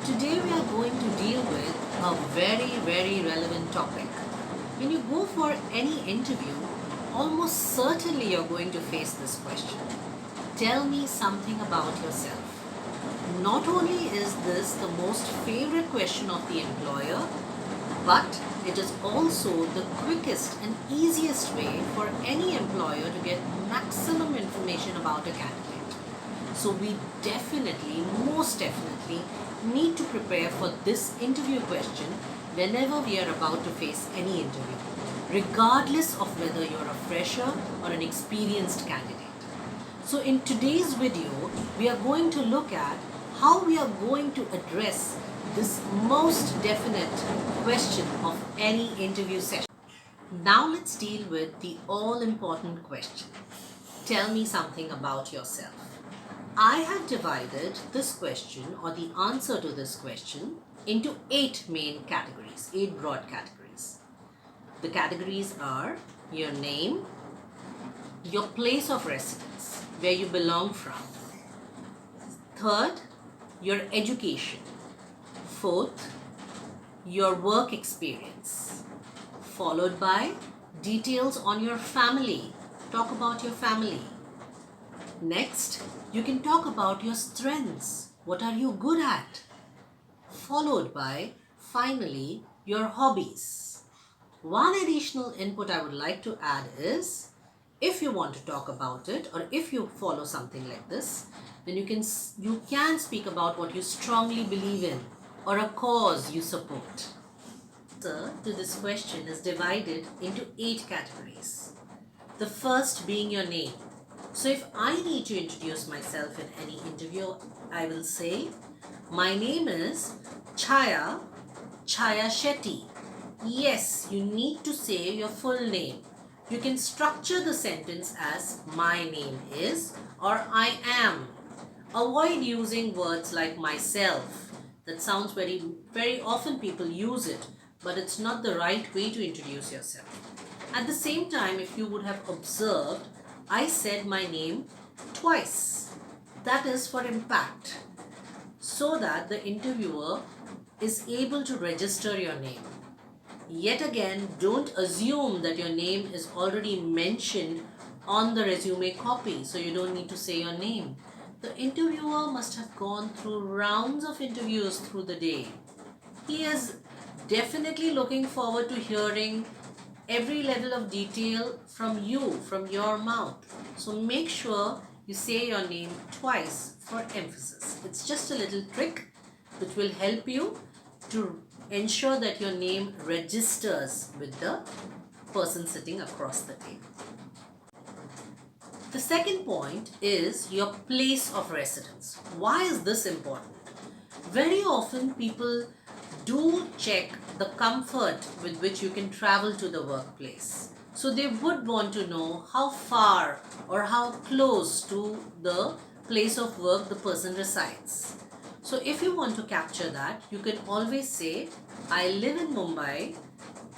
Today we are going to deal with a very relevant topic. When you go for any interview, almost certainly you're going to face this question. Tell me something about yourself. Not only is this the most favorite question of the employer, but it is also the quickest and easiest way for any employer to get maximum information about a candidate. So we definitely, most definitely, need to prepare for this interview question whenever we are about to face any interview, regardless of whether you're a fresher or an experienced candidate. So in today's video, we are going to look at how we are going to address this most definite question of any interview session. Now let's deal with the all-important question. Tell me something about yourself. I have divided this question or the answer to this question into 8 main categories, 8 broad categories. The categories are your name, your place of residence, where you belong from. Third, your education. Fourth, your work experience. Followed by details on your family. Talk about your family. Next, you can talk about your strengths. What are you good at? Followed by, finally, your hobbies. One additional input I would like to add is, if you want to talk about it or if you follow something like this, then you can speak about what you strongly believe in or a cause you support. The answer to this question is divided into 8 categories. The first being your name. So if I need to introduce myself in any interview, I will say, my name is Chaya Shetty. Yes, you need to say your full name. You can structure the sentence as my name is or I am. Avoid using words like myself. That sounds very often people use it, but it's not the right way to introduce yourself. At the same time, if you would have observed, I said my name twice. That is for impact, so that the interviewer is able to register your name. Yet again, don't assume that your name is already mentioned on the resume copy, so you don't need to say your name. The interviewer must have gone through rounds of interviews through the day. He is definitely looking forward to hearing every level of detail from you, from your mouth. So make sure you say your name twice for emphasis. It's just a little trick which will help you to ensure that your name registers with the person sitting across the table. The second point is your place of residence. Why is this important? Very often people do check the comfort with which you can travel to the workplace. So they would want to know how far or how close to the place of work the person resides. So if you want to capture that, you can always say, I live in Mumbai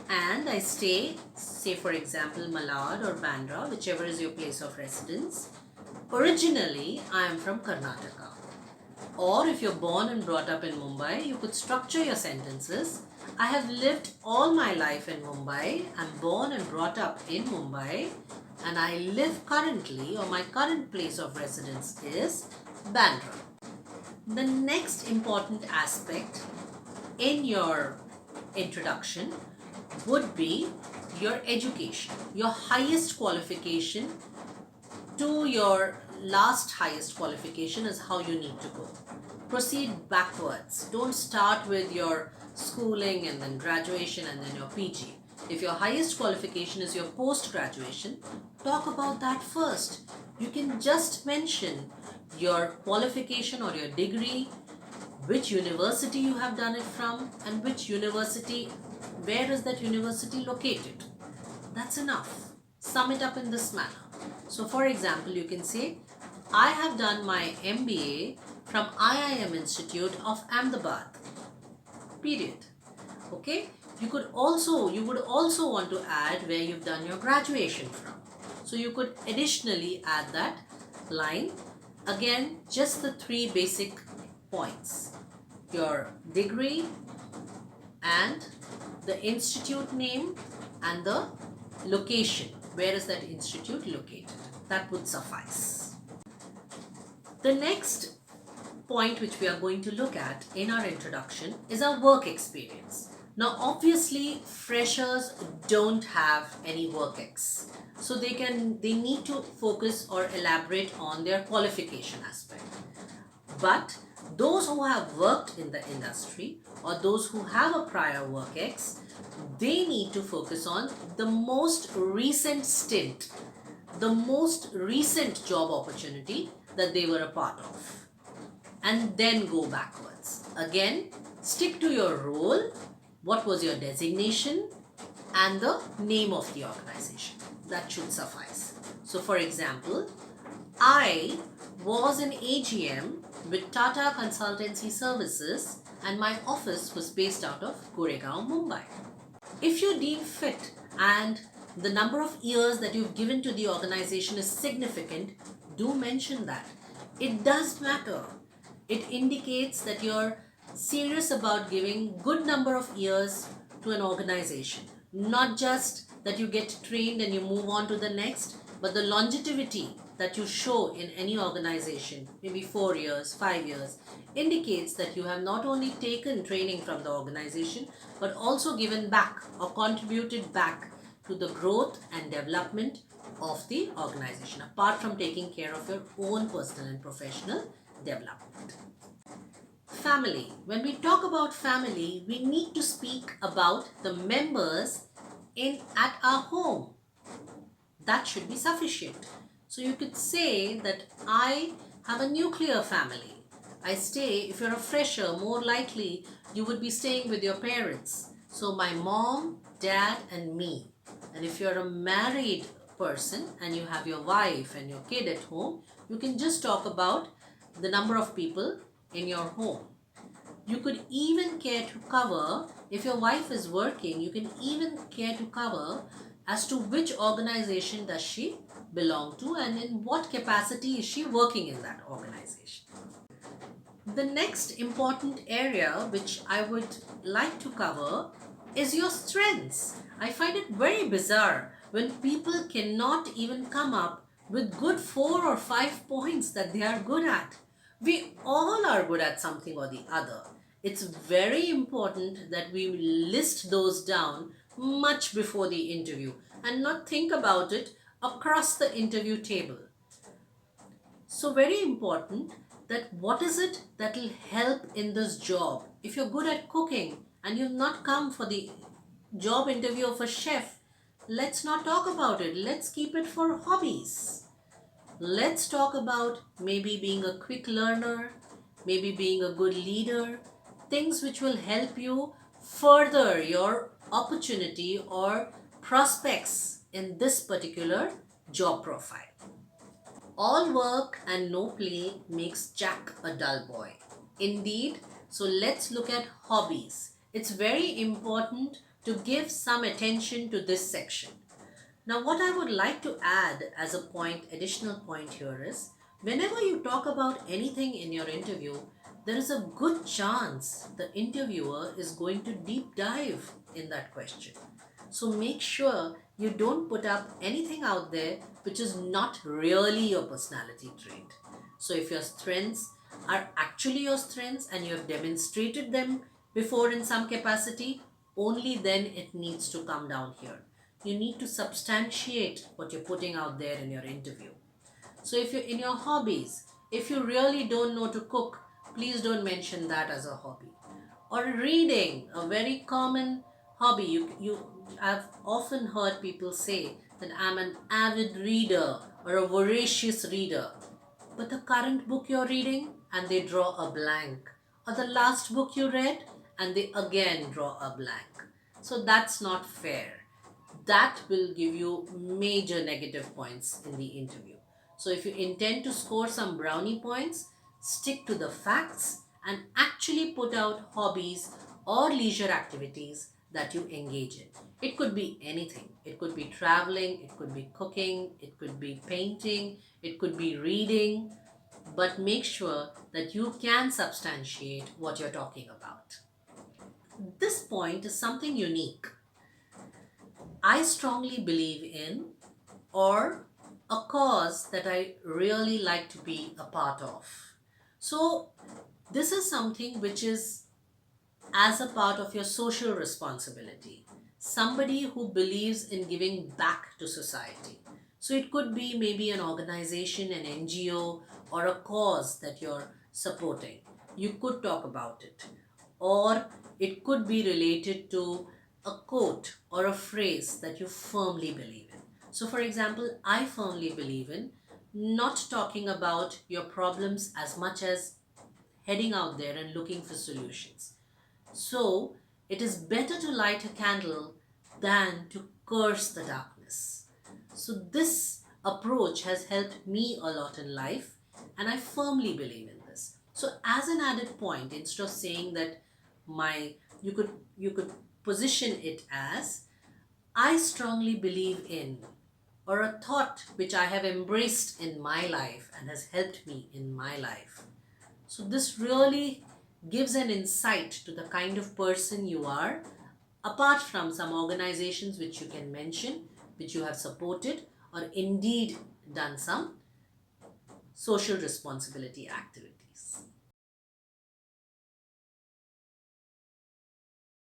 and I stay, say for example, Malad or Bandra, whichever is your place of residence. Originally, I am from Karnataka. Or if you're born and brought up in Mumbai, you could structure your sentences. I have lived all my life in Mumbai. I'm born and brought up in Mumbai. And I live currently, or my current place of residence is Bandra. The next important aspect in your introduction would be your education. Your highest qualification to your last highest qualification is how you need to go. Proceed backwards. Don't start with your schooling and then graduation and then your PG. If your highest qualification is your post-graduation, talk about that first. You can just mention your qualification or your degree, which university you have done it from, and which university, where is that university located. That's enough. Sum it up in this manner. So for example, you can say, I have done my MBA from IIM Institute of Ahmedabad. Period. Okay? You would also want to add where you've done your graduation from. So you could additionally add that line. Again, just the 3 basic points. your degree and the institute name and the location. Where is that institute located? That would suffice. The next point which we are going to look at in our introduction is our work experience. Now obviously freshers don't have any work ex. So they need to focus or elaborate on their qualification aspect. But those who have worked in the industry or those who have a prior work ex, they need to focus on the most recent stint, the most recent job opportunity that they were a part of, and then go backwards. Again, stick to your role, what was your designation, and the name of the organization. That should suffice. So for example, I was an AGM with Tata Consultancy Services and my office was based out of Goregaon, Mumbai. If you deem fit and the number of years that you've given to the organization is significant, do mention that. It does matter. It indicates that you're serious about giving good number of years to an organization. Not just that you get trained and you move on to the next, but the longevity that you show in any organization, maybe 4 years, 5 years, indicates that you have not only taken training from the organization, but also given back or contributed back to the growth and development of the organization, apart from taking care of your own personal and professional development. Family. When we talk about family, we need to speak about the members at our home. That should be sufficient. So you could say that I have a nuclear family. I stay, if you're a fresher, more likely you would be staying with your parents. So my mom, dad, and me. And if you're a married person and you have your wife and your kid at home, you can just talk about the number of people in your home. You could even care to cover, if your wife is working, you can even care to cover as to which organization does she belong to and in what capacity is she working in that organization. The next important area which I would like to cover is your strengths. I find it very bizarre when people cannot even come up with good 4 or 5 points that they are good at. We all are good at something or the other. It's very important that we list those down much before the interview and not think about it across the interview table. So very important that what is it that will help in this job. If you're good at cooking and you've not come for the job interview of a chef, let's not talk about it. Let's keep it for hobbies. Let's talk about maybe being a quick learner, maybe being a good leader, things which will help you further your opportunity or prospects in this particular job profile. All work and no play makes Jack a dull boy. Indeed, so let's look at hobbies. It's very important to give some attention to this section. Now, what I would like to add as a point, additional point here is, whenever you talk about anything in your interview, there is a good chance the interviewer is going to deep dive in that question. So make sure you don't put up anything out there which is not really your personality trait. So if your strengths are actually your strengths and you have demonstrated them before in some capacity, only then it needs to come down here. You need to substantiate what you're putting out there in your interview. So if you're in your hobbies, if you really don't know to cook, please don't mention that as a hobby. Or reading, a very common hobby. I've often heard people say that I'm an avid reader or a voracious reader. But the current book you're reading and they draw a blank. Or the last book you read and they again draw a blank. So that's not fair. That will give you major negative points in the interview. So if you intend to score some brownie points, stick to the facts and actually put out hobbies or leisure activities that you engage in. It could be anything. It could be traveling, it could be cooking, it could be painting, it could be reading. but make sure that you can substantiate what you're talking about. This point is something unique. I strongly believe in, or a cause that I really like to be a part of. So, this is something which is as a part of your social responsibility. Somebody who believes in giving back to society. So, it could be maybe an organization, an NGO, or a cause that you're supporting. You could talk about it. Or it could be related to a quote or a phrase that you firmly believe in. So, for example, I firmly believe in not talking about your problems as much as heading out there and looking for solutions. So, it is better to light a candle than to curse the darkness. So, this approach has helped me a lot in life, and I firmly believe in this. So, as an added point, instead of saying that my you could position it as I strongly believe in, or a thought which I have embraced in my life and has helped me in my life. So, this really gives an insight to the kind of person you are, apart from some organizations which you can mention, which you have supported, or indeed done some social responsibility activities.